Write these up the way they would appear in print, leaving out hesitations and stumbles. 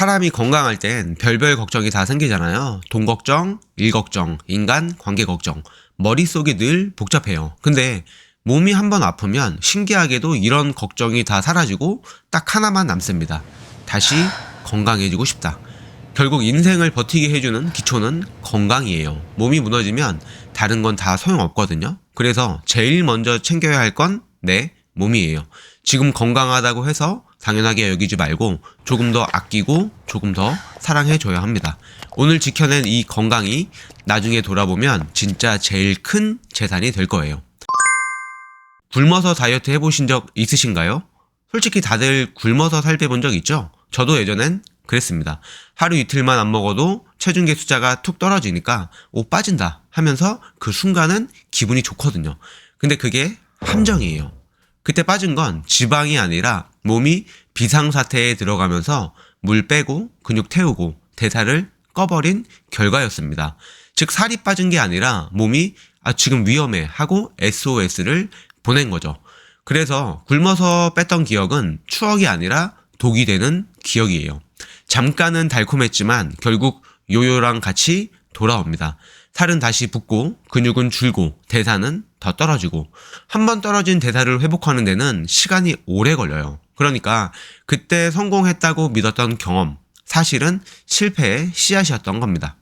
사람이 건강할 땐 별별 걱정이 다 생기잖아요. 돈 걱정, 일 걱정, 인간 관계 걱정. 머릿속이 늘 복잡해요. 근데 몸이 한번 아프면 신기하게도 이런 걱정이 다 사라지고 딱 하나만 남습니다. 다시 건강해지고 싶다. 결국 인생을 버티게 해주는 기초는 건강이에요. 몸이 무너지면 다른 건 다 소용없거든요. 그래서 제일 먼저 챙겨야 할 건 내 몸이에요. 지금 건강하다고 해서 당연하게 여기지 말고 조금 더 아끼고 조금 더 사랑해줘야 합니다. 오늘 지켜낸 이 건강이 나중에 돌아보면 진짜 제일 큰 재산이 될 거예요. 굶어서 다이어트 해보신 적 있으신가요? 솔직히 다들 굶어서 살 빼본 적 있죠? 저도 예전엔 그랬습니다. 하루 이틀만 안 먹어도 체중계 숫자가 툭 떨어지니까 빠진다 하면서 그 순간은 기분이 좋거든요. 근데 그게 함정이에요. 그때 빠진 건 지방이 아니라 몸이 비상사태에 들어가면서 물 빼고 근육 태우고 대사를 꺼버린 결과였습니다. 즉 살이 빠진 게 아니라 몸이 지금 위험해 하고 SOS를 보낸 거죠. 그래서 굶어서 뺐던 기억은 추억이 아니라 독이 되는 기억이에요. 잠깐은 달콤했지만 결국 요요랑 같이 돌아옵니다. 살은 다시 붓고 근육은 줄고 대사는 더 떨어지고 한번 떨어진 대사를 회복하는 데는 시간이 오래 걸려요. 그러니까 그때 성공했다고 믿었던 경험, 사실은 실패의 씨앗이었던 겁니다.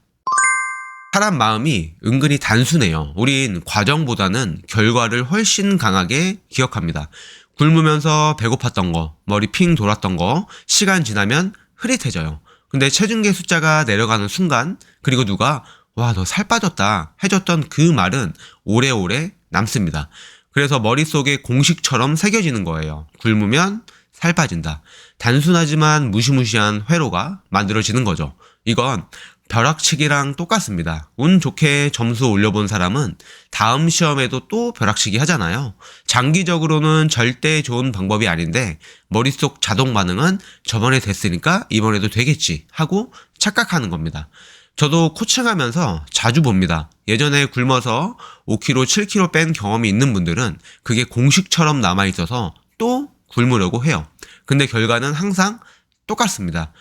사람 마음이 은근히 단순해요. 우린 과정보다는 결과를 훨씬 강하게 기억합니다. 굶으면서 배고팠던 거, 머리 핑 돌았던 거, 시간 지나면 흐릿해져요. 근데 체중계 숫자가 내려가는 순간, 그리고 누가 와, 너 살 빠졌다 해줬던 그 말은 오래오래 남습니다. 그래서 머릿속에 공식처럼 새겨지는 거예요. 굶으면 살 빠진다. 단순하지만 무시무시한 회로가 만들어지는 거죠. 이건 벼락치기랑 똑같습니다. 운 좋게 점수 올려본 사람은 다음 시험에도 또 벼락치기 하잖아요. 장기적으로는 절대 좋은 방법이 아닌데 머릿속 자동 반응은 저번에 됐으니까 이번에도 되겠지 하고 착각하는 겁니다. 저도 코칭하면서 자주 봅니다. 예전에 굶어서 5kg, 7kg 뺀 경험이 있는 분들은 그게 공식처럼 남아있어서 또 굶으려고 해요. 근데 결과는 항상 똑같습니다.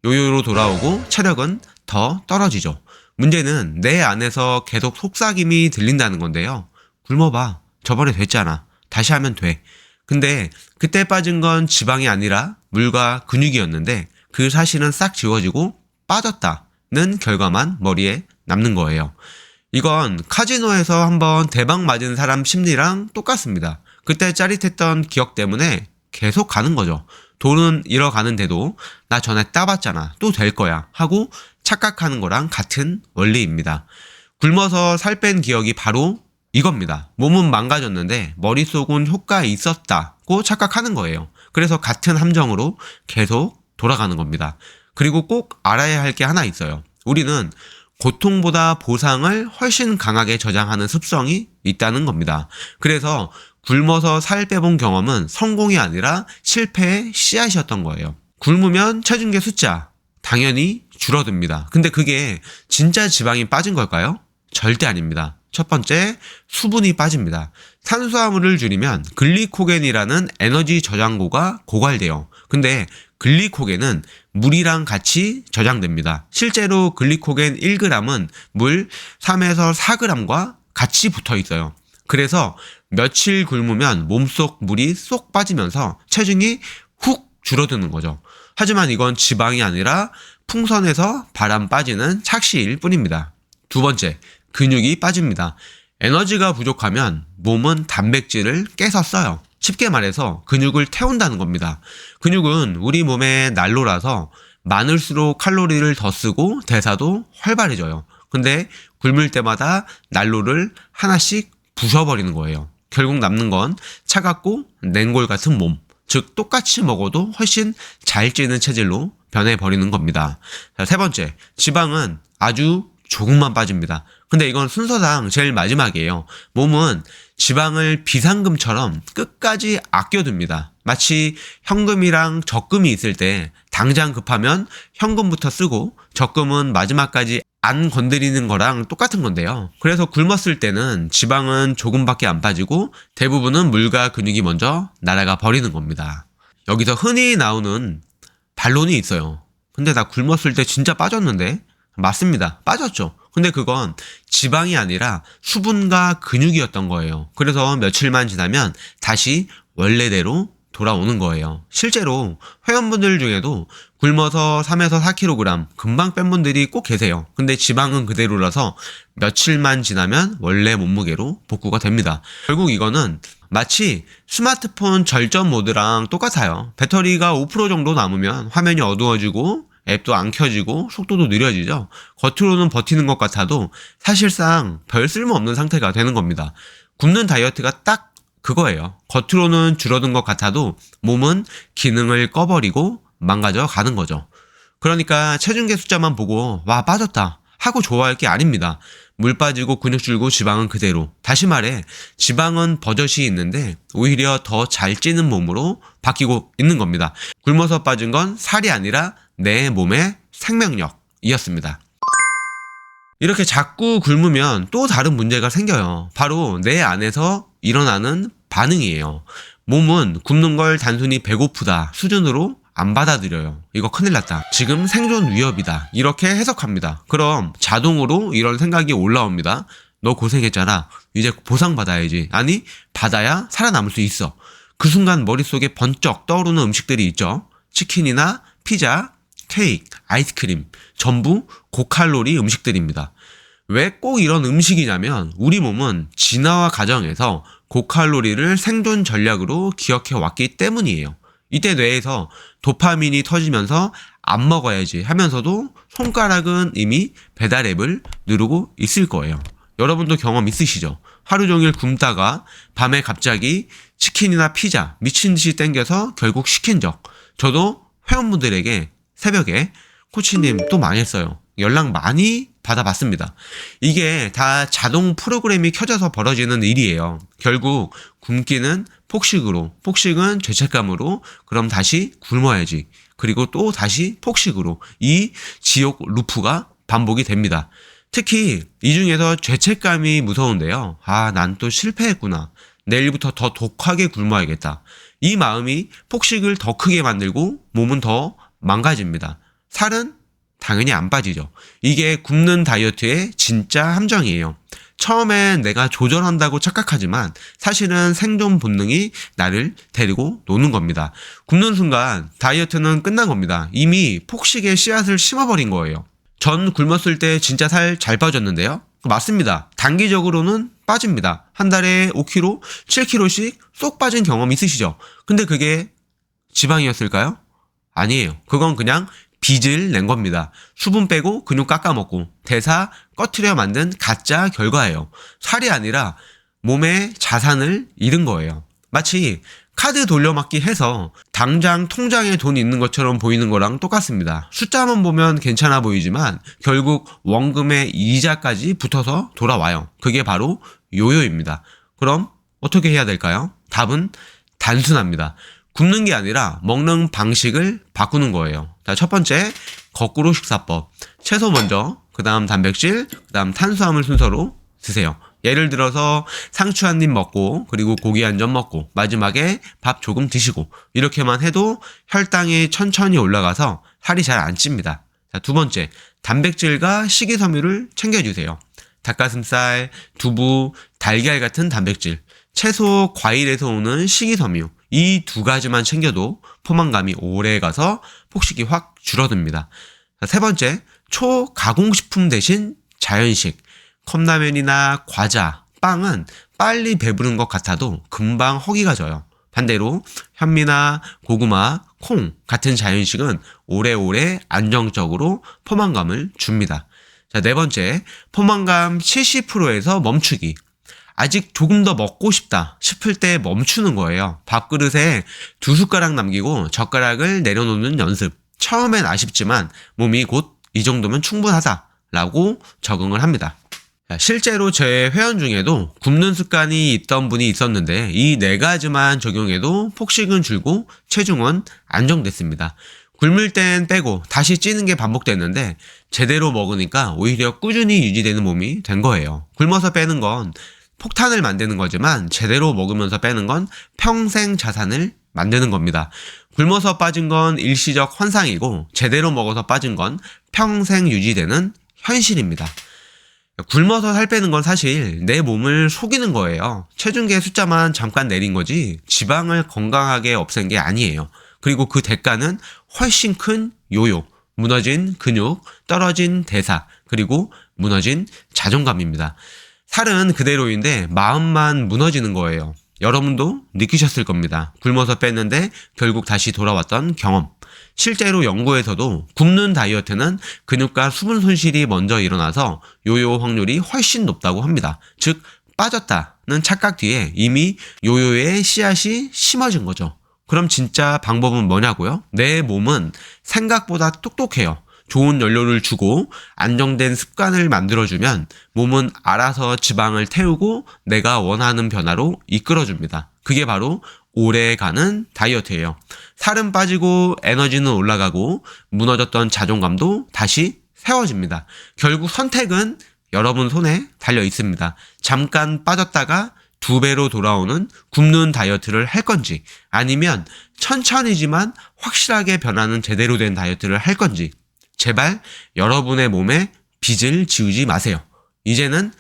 요요로 돌아오고 체력은 더 떨어지죠. 문제는 내 안에서 계속 속삭임이 들린다는 건데요. 굶어봐. 저번에 됐잖아. 다시 하면 돼. 근데 그때 빠진 건 지방이 아니라 물과 근육이었는데 그 사실은 싹 지워지고 빠졌다는 결과만 머리에 남는 거예요. 이건 카지노에서 한번 대박 맞은 사람 심리랑 똑같습니다. 그때 짜릿했던 기억 때문에 계속 가는 거죠. 돈은 잃어가는데도 나 전에 따봤잖아. 또 될 거야. 하고 착각하는 거랑 같은 원리입니다. 굶어서 살 뺀 기억이 바로 이겁니다. 몸은 망가졌는데 머릿속은 효과가 있었다고 착각하는 거예요. 그래서 같은 함정으로 계속 돌아가는 겁니다. 그리고 꼭 알아야 할 게 하나 있어요. 우리는 고통보다 보상을 훨씬 강하게 저장하는 습성이 있다는 겁니다. 그래서 굶어서 살 빼본 경험은 성공이 아니라 실패의 씨앗이었던 거예요. 굶으면 체중계 숫자 당연히 줄어듭니다. 근데 그게 진짜 지방이 빠진 걸까요? 절대 아닙니다. 첫 번째, 수분이 빠집니다. 탄수화물을 줄이면 글리코겐이라는 에너지 저장고가 고갈돼요. 근데 글리코겐은 물이랑 같이 저장됩니다. 실제로 글리코겐 1g은 물 3에서 4g과 같이 붙어 있어요. 그래서 며칠 굶으면 몸속 물이 쏙 빠지면서 체중이 훅 줄어드는 거죠. 하지만 이건 지방이 아니라 풍선에서 바람 빠지는 착시일 뿐입니다. 두 번째, 근육이 빠집니다. 에너지가 부족하면 몸은 단백질을 깨서 써요. 쉽게 말해서 근육을 태운다는 겁니다. 근육은 우리 몸의 난로라서 많을수록 칼로리를 더 쓰고 대사도 활발해져요. 근데 굶을 때마다 난로를 하나씩 부숴버리는 거예요. 결국 남는 건 차갑고 냉골 같은 몸, 즉 똑같이 먹어도 훨씬 잘 찌는 체질로 변해버리는 겁니다. 자, 세 번째, 지방은 아주 조금만 빠집니다. 근데 이건 순서상 제일 마지막이에요. 몸은 지방을 비상금처럼 끝까지 아껴둡니다. 마치 현금이랑 적금이 있을 때 당장 급하면 현금부터 쓰고 적금은 마지막까지 안 건드리는 거랑 똑같은 건데요. 그래서 굶었을 때는 지방은 조금밖에 안 빠지고 대부분은 물과 근육이 먼저 날아가 버리는 겁니다. 여기서 흔히 나오는 반론이 있어요. 근데 나 굶었을 때 진짜 빠졌는데? 맞습니다. 빠졌죠. 근데 그건 지방이 아니라 수분과 근육이었던 거예요. 그래서 며칠만 지나면 다시 원래대로 돌아오는 거예요. 실제로 회원분들 중에도 굶어서 3에서 4kg 금방 뺀 분들이 꼭 계세요. 근데 지방은 그대로라서 며칠만 지나면 원래 몸무게로 복구가 됩니다. 결국 이거는 마치 스마트폰 절전 모드랑 똑같아요. 배터리가 5% 정도 남으면 화면이 어두워지고 앱도 안 켜지고 속도도 느려지죠. 겉으로는 버티는 것 같아도 사실상 별 쓸모없는 상태가 되는 겁니다. 굶는 다이어트가 딱 그거예요. 겉으로는 줄어든 것 같아도 몸은 기능을 꺼버리고 망가져 가는 거죠. 그러니까 체중계 숫자만 보고 와 빠졌다 하고 좋아할 게 아닙니다. 물 빠지고 근육 줄고 지방은 그대로. 다시 말해 지방은 버젓이 있는데 오히려 더 잘 찌는 몸으로 바뀌고 있는 겁니다. 굶어서 빠진 건 살이 아니라 내 몸의 생명력이었습니다. 이렇게 자꾸 굶으면 또 다른 문제가 생겨요. 바로 내 안에서 일어나는 반응이에요. 몸은 굶는 걸 단순히 배고프다 수준으로 안 받아들여요. 이거 큰일 났다. 지금 생존 위협이다. 이렇게 해석합니다. 그럼 자동으로 이런 생각이 올라옵니다. 너 고생했잖아. 이제 보상받아야지. 아니, 받아야 살아남을 수 있어. 그 순간 머릿속에 번쩍 떠오르는 음식들이 있죠. 치킨이나 피자, 케이크, 아이스크림, 전부 고칼로리 음식들입니다. 왜 꼭 이런 음식이냐면 우리 몸은 진화와 과정에서 고칼로리를 생존 전략으로 기억해 왔기 때문이에요. 이때 뇌에서 도파민이 터지면서 안 먹어야지 하면서도 손가락은 이미 배달 앱을 누르고 있을 거예요. 여러분도 경험 있으시죠? 하루 종일 굶다가 밤에 갑자기 치킨이나 피자 미친 듯이 땡겨서 결국 시킨 적. 저도 회원분들에게 새벽에 코치님 또 망했어요. 연락 많이 받아봤습니다. 이게 다 자동 프로그램이 켜져서 벌어지는 일이에요. 결국 굶기는 폭식으로, 폭식은 죄책감으로, 그럼 다시 굶어야지. 그리고 또 다시 폭식으로. 이 지옥 루프가 반복이 됩니다. 특히 이 중에서 죄책감이 무서운데요. 아, 난 또 실패했구나. 내일부터 더 독하게 굶어야겠다. 이 마음이 폭식을 더 크게 만들고 몸은 더 망가집니다. 살은 당연히 안 빠지죠. 이게 굶는 다이어트의 진짜 함정이에요. 처음엔 내가 조절한다고 착각하지만 사실은 생존 본능이 나를 데리고 노는 겁니다. 굶는 순간 다이어트는 끝난 겁니다. 이미 폭식의 씨앗을 심어버린 거예요. 전 굶었을 때 진짜 살 잘 빠졌는데요. 맞습니다. 단기적으로는 빠집니다. 한 달에 5kg, 7kg씩 쏙 빠진 경험 있으시죠? 근데 그게 지방이었을까요? 아니에요. 그건 그냥 빚을 낸 겁니다. 수분 빼고 근육 깎아먹고 대사 꺼트려 만든 가짜 결과예요. 살이 아니라 몸의 자산을 잃은 거예요. 마치 카드 돌려막기 해서 당장 통장에 돈이 있는 것처럼 보이는 거랑 똑같습니다. 숫자만 보면 괜찮아 보이지만 결국 원금의 이자까지 붙어서 돌아와요. 그게 바로 요요입니다. 그럼 어떻게 해야 될까요? 답은 단순합니다. 굶는 게 아니라 먹는 방식을 바꾸는 거예요. 자, 첫 번째, 거꾸로 식사법. 채소 먼저, 그 다음 단백질, 그 다음 탄수화물 순서로 드세요. 예를 들어서 상추 한 입 먹고 그리고 고기 한 점 먹고 마지막에 밥 조금 드시고 이렇게만 해도 혈당이 천천히 올라가서 살이 잘 안 찝니다. 자, 두 번째, 단백질과 식이섬유를 챙겨주세요. 닭가슴살, 두부, 달걀 같은 단백질, 채소, 과일에서 오는 식이섬유, 이 두 가지만 챙겨도 포만감이 오래 가서 폭식이 확 줄어듭니다. 자, 세 번째, 초가공식품 대신 자연식. 컵라면이나 과자, 빵은 빨리 배부른 것 같아도 금방 허기가 져요. 반대로 현미나 고구마, 콩 같은 자연식은 오래오래 안정적으로 포만감을 줍니다. 자, 네 번째, 포만감 70%에서 멈추기. 아직 조금 더 먹고 싶다 싶을 때 멈추는 거예요. 밥그릇에 2숟가락 남기고 젓가락을 내려놓는 연습. 처음엔 아쉽지만 몸이 곧 이 정도면 충분하다라고 적응을 합니다. 실제로 제 회원 중에도 굶는 습관이 있던 분이 있었는데 이 네 가지만 적용해도 폭식은 줄고 체중은 안정됐습니다. 굶을 땐 빼고 다시 찌는 게 반복됐는데 제대로 먹으니까 오히려 꾸준히 유지되는 몸이 된 거예요. 굶어서 빼는 건 폭탄을 만드는 거지만 제대로 먹으면서 빼는 건 평생 자산을 만드는 겁니다. 굶어서 빠진 건 일시적 환상이고 제대로 먹어서 빠진 건 평생 유지되는 현실입니다. 굶어서 살 빼는 건 사실 내 몸을 속이는 거예요. 체중계 숫자만 잠깐 내린 거지 지방을 건강하게 없앤 게 아니에요. 그리고 그 대가는 훨씬 큰 요요, 무너진 근육, 떨어진 대사, 그리고 무너진 자존감입니다. 살은 그대로인데 마음만 무너지는 거예요. 여러분도 느끼셨을 겁니다. 굶어서 뺐는데 결국 다시 돌아왔던 경험. 실제로 연구에서도 굶는 다이어트는 근육과 수분 손실이 먼저 일어나서 요요 확률이 훨씬 높다고 합니다. 즉 빠졌다는 착각 뒤에 이미 요요의 씨앗이 심어진 거죠. 그럼 진짜 방법은 뭐냐고요? 내 몸은 생각보다 똑똑해요. 좋은 연료를 주고 안정된 습관을 만들어주면 몸은 알아서 지방을 태우고 내가 원하는 변화로 이끌어줍니다. 그게 바로 오래가는 다이어트예요. 살은 빠지고 에너지는 올라가고 무너졌던 자존감도 다시 세워집니다. 결국 선택은 여러분 손에 달려 있습니다. 잠깐 빠졌다가 2배로 돌아오는 굶는 다이어트를 할 건지 아니면 천천히지만 확실하게 변하는 제대로 된 다이어트를 할 건지 제발 여러분의 몸에 빚을 지우지 마세요. 이제는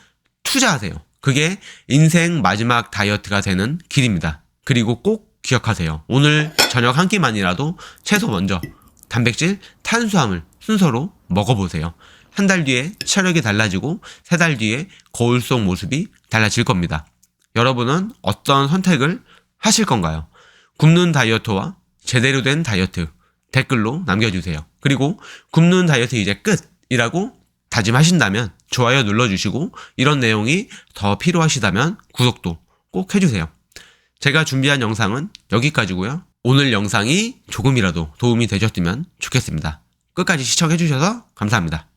투자하세요. 그게 인생 마지막 다이어트가 되는 길입니다. 그리고 꼭 기억하세요. 오늘 저녁 한 끼만이라도 채소 먼저 단백질, 탄수화물 순서로 먹어보세요. 한 달 뒤에 체력이 달라지고 3달 뒤에 거울 속 모습이 달라질 겁니다. 여러분은 어떤 선택을 하실 건가요? 굶는 다이어트와 제대로 된 다이어트 댓글로 남겨주세요. 그리고 굶는 다이어트 이제 끝이라고 다짐하신다면 좋아요 눌러주시고 이런 내용이 더 필요하시다면 구독도 꼭 해주세요. 제가 준비한 영상은 여기까지고요. 오늘 영상이 조금이라도 도움이 되셨으면 좋겠습니다. 끝까지 시청해주셔서 감사합니다.